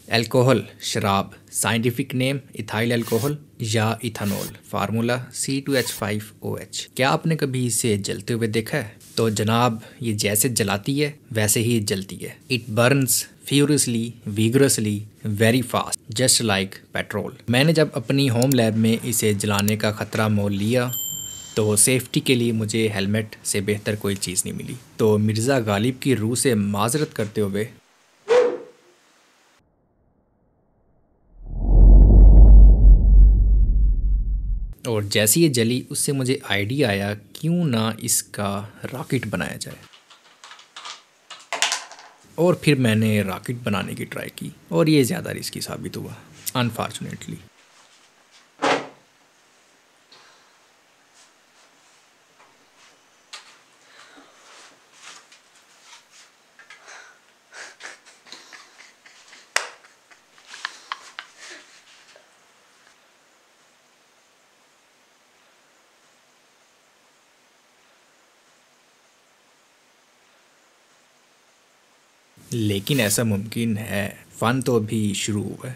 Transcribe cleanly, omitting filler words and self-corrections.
Alcohol शराब, scientific name ethyl alcohol या ethanol, formula C2H5OH। क्या आपने कभी इसे जलते हुए देखा है? तो जनाब ये जैसे जलाती है वैसे ही जलती है। It Burns furiously, vigorously, very fast, just like petrol. मैंने जब अपनी होम लैब में इसे जलाने का खतरा मोल लिया तो सेफ्टी के लिए मुझे हेलमेट से बेहतर कोई चीज़ नहीं मिली। तो मिर्ज़ा गालिब की रूह से माजरत करते हुए और जैसे ये जली उससे मुझे आइडिया आया क्यों ना इसका रॉकेट बनाया जाए। और फिर मैंने रॉकेट बनाने की ट्राई की और ये ज़्यादा रिस्की साबित हुआ अनफॉर्चुनेटली। लेकिन ऐसा मुमकिन है, फ़न तो अभी शुरू हुआ है।